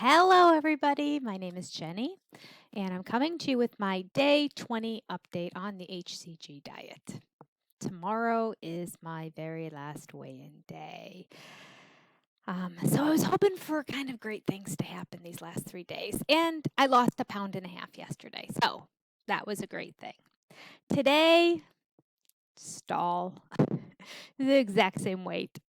Hello, everybody. My name is Jenny, and I'm coming to you with my day 20 update on the hCG diet. Tomorrow is my very last weigh-in day. So I was hoping for kind of great things to happen these last 3 days, and I lost 1.5 pounds yesterday, so that was a great thing. Today, stall, the exact same weight.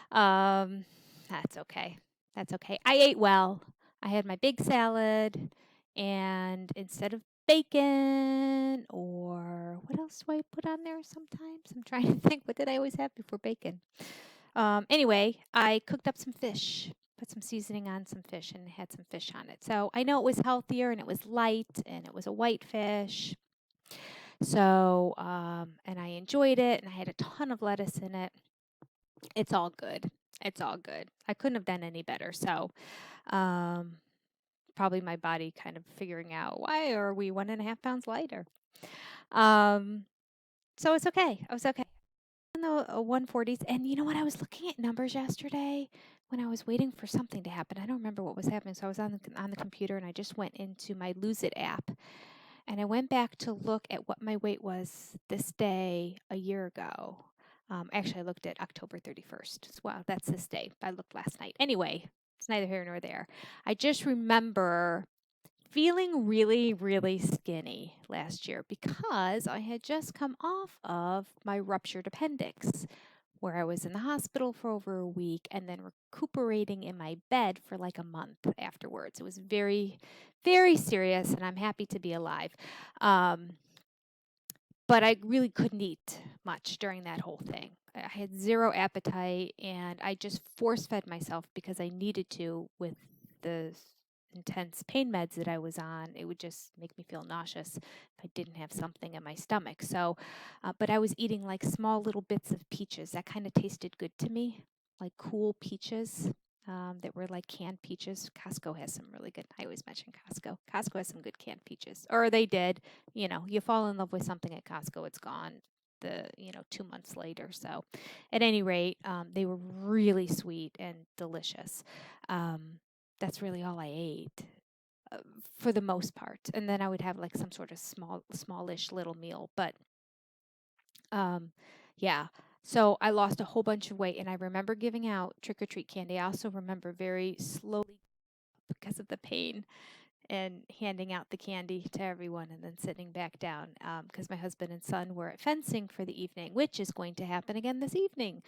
That's okay. That's okay. I ate well. I had my big salad, and instead of bacon, or what else do I put on there sometimes? I'm trying to think, what did I always have before bacon? Anyway, I cooked up some fish, put some seasoning on some fish, and had some fish on it. So I know it was healthier, and it was light, and it was a white fish. So, and I enjoyed it, and I had a ton of lettuce in it. It's all good. It's all good. I couldn't have done any better. So, um, probably my body kind of figuring out, why are we 1.5 pounds lighter? Um, so it's okay. I was okay. In the 140s. And you know what? I was looking at numbers yesterday when I was waiting for something to happen. I don't remember what was happening. So I was on the computer, and I just went into my Lose It app, and I went back to look at what my weight was this day a year ago. Actually, I looked at October 31st. Well, that's this day. I looked last night. Anyway, it's neither here nor there. I just remember feeling really, really skinny last year because I had just come off of my ruptured appendix, where I was in the hospital for over a week and then recuperating in my bed for like a month afterwards. It was very, very serious, and I'm happy to be alive. But I really couldn't eat much during that whole thing. I had zero appetite, and I just force fed myself because I needed to with the intense pain meds that I was on. It would just make me feel nauseous if I didn't have something in my stomach. So, but I was eating like small little bits of peaches. That kind of tasted good to me, like cool peaches. That were like canned peaches. Costco has some really good. I always mention Costco. Costco has some good canned peaches, or they did. You fall in love with something at Costco, it's gone 2 months later. So at any rate, they were really sweet and delicious. That's really all I ate uh, for the most part. And then I would have like some sort of smallish little meal. But yeah. So I lost a whole bunch of weight, and I remember giving out trick or treat candy. I also remember very slowly, because of the pain, and handing out the candy to everyone and then sitting back down because my husband and son were at fencing for the evening, which is going to happen again this evening.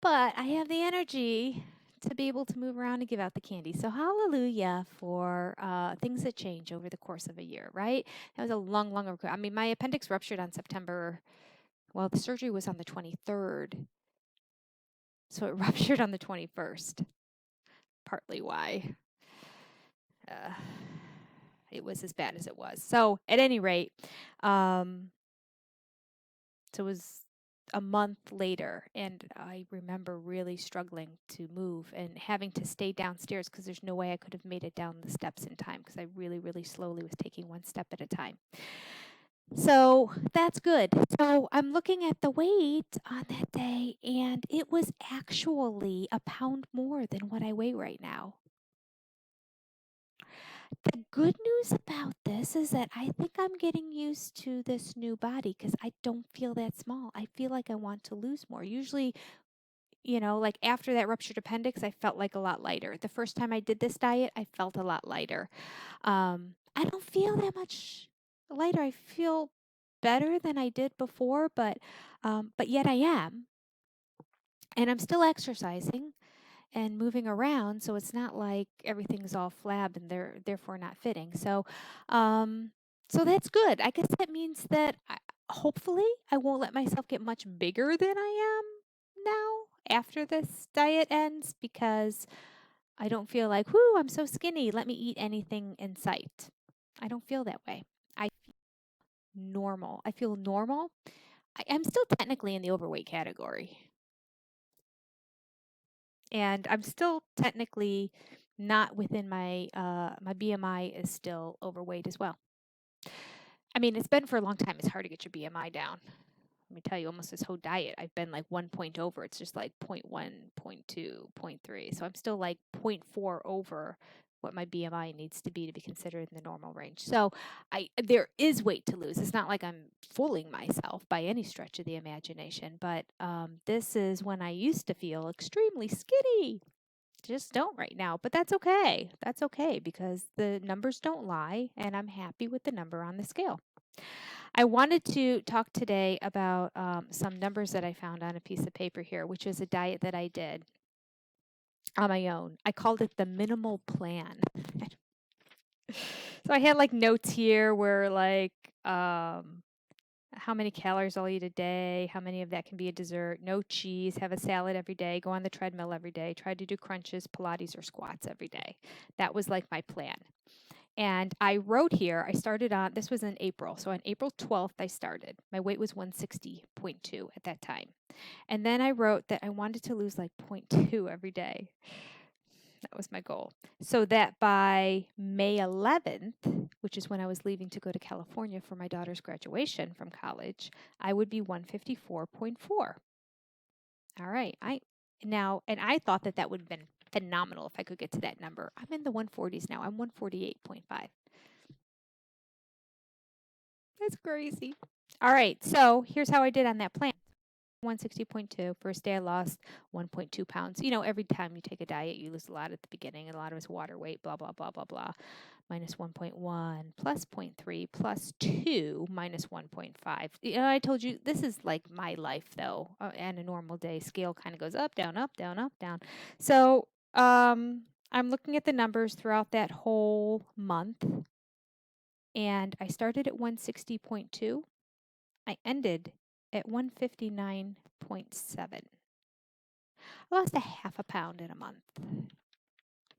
But I have the energy to be able to move around and give out the candy. So hallelujah for things that change over the course of a year, right? That was a long, long. I mean, my appendix ruptured on September. Well, the surgery was on the 23rd. So it ruptured on the 21st. Partly why it was as bad as it was. So at any rate, so it was a month later, and I remember really struggling to move and having to stay downstairs because there's no way I could have made it down the steps in time because I really, really slowly was taking one step at a time. So that's good. So I'm looking at the weight on that day, and it was actually 1 pound more than what I weigh right now. The good news about this is that I think I'm getting used to this new body because I don't feel that small. I feel like I want to lose more. Usually, like after that ruptured appendix, I felt like a lot lighter. The first time I did this diet, I felt a lot lighter. I don't feel that much lighter. I feel better than I did before, but yet I am, and I'm still exercising and moving around, so it's not like everything's all flab and they're therefore not fitting. So that's good. I guess that means that hopefully I won't let myself get much bigger than I am now after this diet ends, because I don't feel like, whoo, I'm so skinny, let me eat anything in sight. I don't feel that way. I feel normal. I feel normal. I'm still technically in the overweight category. And I'm still technically not within my BMI is still overweight as well. I mean, it's been for a long time. It's hard to get your BMI down. Let me tell you, almost this whole diet, I've been like 1 point over. It's just like 0.1, 0.2, 0.3. So I'm still like 0.4 over what my BMI needs to be considered in the normal range. So there is weight to lose. It's not like I'm fooling myself by any stretch of the imagination, but this is when I used to feel extremely skinny. Just don't right now, but that's okay. That's okay because the numbers don't lie, and I'm happy with the number on the scale. I wanted to talk today about some numbers that I found on a piece of paper here, which is a diet that I did on my own. I called it the minimal plan. So I had like notes here where like how many calories I'll eat a day, how many of that can be a dessert, no cheese, have a salad every day, go on the treadmill every day, try to do crunches, Pilates, or squats every day. That was like my plan. And I wrote here, I started on, this was in April. So on April 12th, I started. My weight was 160.2 at that time. And then I wrote that I wanted to lose like 0.2 every day. That was my goal. So that by May 11th, which is when I was leaving to go to California for my daughter's graduation from college, I would be 154.4. All right. I thought that would have been phenomenal if I could get to that number. I'm in the 140s now. I'm 148.5. That's crazy. All right. So here's how I did on that plan. 160.2. First day I lost 1.2 pounds. You know, every time you take a diet, you lose a lot at the beginning, and a lot of it's water weight, blah, blah, blah, blah, blah. Minus 1.1 plus 0.3 plus 2 minus 1.5. You know, I told you this is like my life, though. And a normal day scale kind of goes up, down, up, down, up, down. So I'm looking at the numbers throughout that whole month, and I started at 160.2. I ended at 159.7. I lost a half a pound in a month.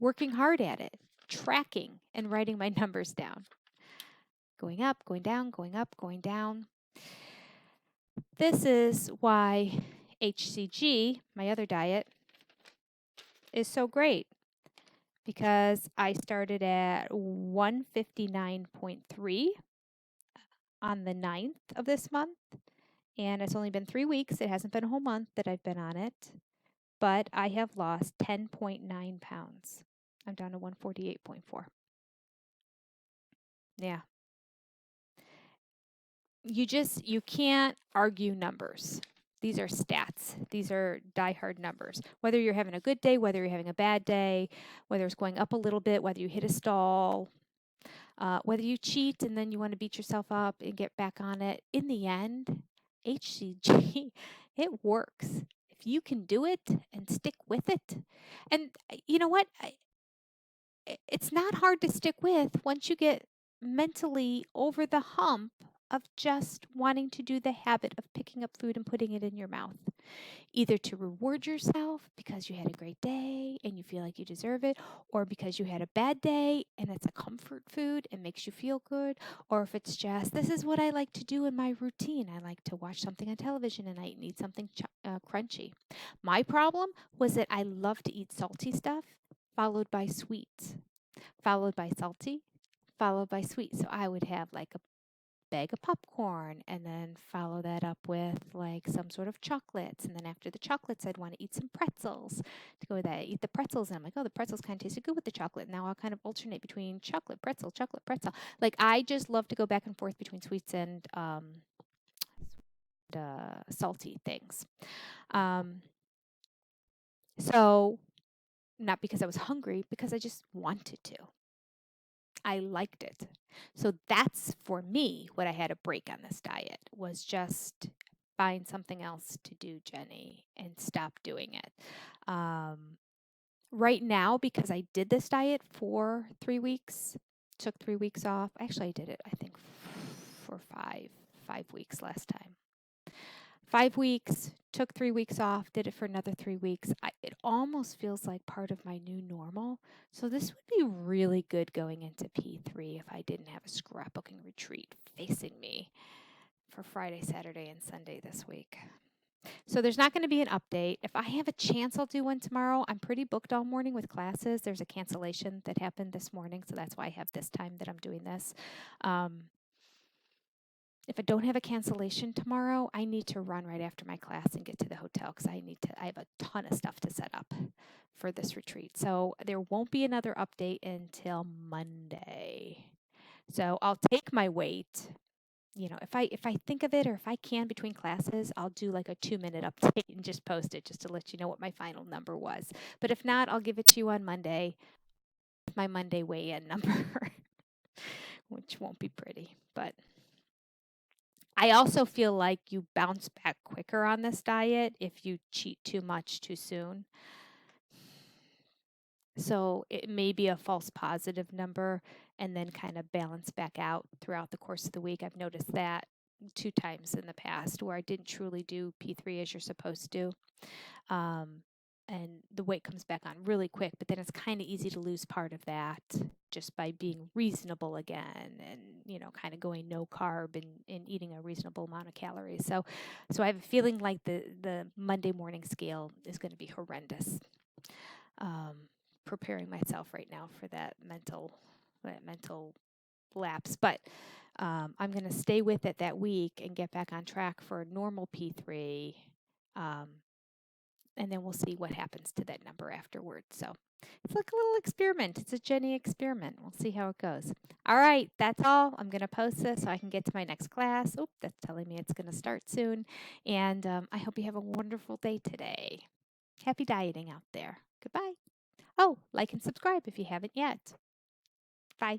Working hard at it, tracking and writing my numbers down. Going up, going down, going up, going down. This is why hCG, my other diet, is so great. Because I started at 159.3 on the 9th of this month. And it's only been 3 weeks. It hasn't been a whole month that I've been on it. But I have lost 10.9 pounds. I'm down to 148.4. Yeah. You can't argue numbers. These are stats. These are diehard numbers. Whether you're having a good day, whether you're having a bad day, whether it's going up a little bit, whether you hit a stall, whether you cheat and then you want to beat yourself up and get back on it. In the end, hCG, it works. If you can do it and stick with it. And you know what? It's not hard to stick with once you get mentally over the hump of just wanting to do the habit of picking up food and putting it in your mouth. Either to reward yourself because you had a great day and you feel like you deserve it, or because you had a bad day and it's a comfort food and makes you feel good, or if it's just, this is what I like to do in my routine. I like to watch something on television and I need something crunchy. My problem was that I love to eat salty stuff followed by sweets, followed by salty, followed by sweet. So I would have like a bag of popcorn and then follow that up with like some sort of chocolates. And then after the chocolates, I'd want to eat some pretzels to go with that. I eat the pretzels and I'm like, oh, the pretzels kind of tasted good with the chocolate. Now I'll kind of alternate between chocolate, pretzel, chocolate, pretzel. Like I just love to go back and forth between sweets and salty things. So not because I was hungry, because I just wanted to. I liked it. So that's for me what I had to break on this diet was just find something else to do, Jenny, and stop doing it. Right now, because I did this diet for 3 weeks, took 3 weeks off. Actually, I did it, I think, for five weeks last time. 5 weeks, took 3 weeks off, did it for another 3 weeks. It almost feels like part of my new normal. So this would be really good going into P3 if I didn't have a scrapbooking retreat facing me for Friday, Saturday, and Sunday this week. So there's not going to be an update. If I have a chance, I'll do one tomorrow. I'm pretty booked all morning with classes. There's a cancellation that happened this morning, so that's why I have this time that I'm doing this. If I don't have a cancellation tomorrow, I need to run right after my class and get to the hotel because I have a ton of stuff to set up for this retreat. So there won't be another update until Monday. So I'll take my weight. If I think of it or if I can between classes, I'll do like a 2-minute update and just post it just to let you know what my final number was. But if not, I'll give it to you on Monday, my Monday weigh-in number, which won't be pretty. But I also feel like you bounce back quicker on this diet if you cheat too much too soon. So it may be a false positive number and then kind of balance back out throughout the course of the week. I've noticed that 2 times in the past where I didn't truly do P3 as you're supposed to. And the weight comes back on really quick, but then it's kind of easy to lose part of that just by being reasonable again and, kind of going no carb and eating a reasonable amount of calories. So I have a feeling like the Monday morning scale is going to be horrendous. Preparing myself right now for that mental lapse. But I'm going to stay with it that week and get back on track for a normal P3. And then we'll see what happens to that number afterwards. So it's like a little experiment. It's a Jenny experiment. We'll see how it goes. All right, that's all. I'm going to post this so I can get to my next class. Oh, that's telling me it's going to start soon. And I hope you have a wonderful day today. Happy dieting out there. Goodbye. Oh, like and subscribe if you haven't yet. Bye.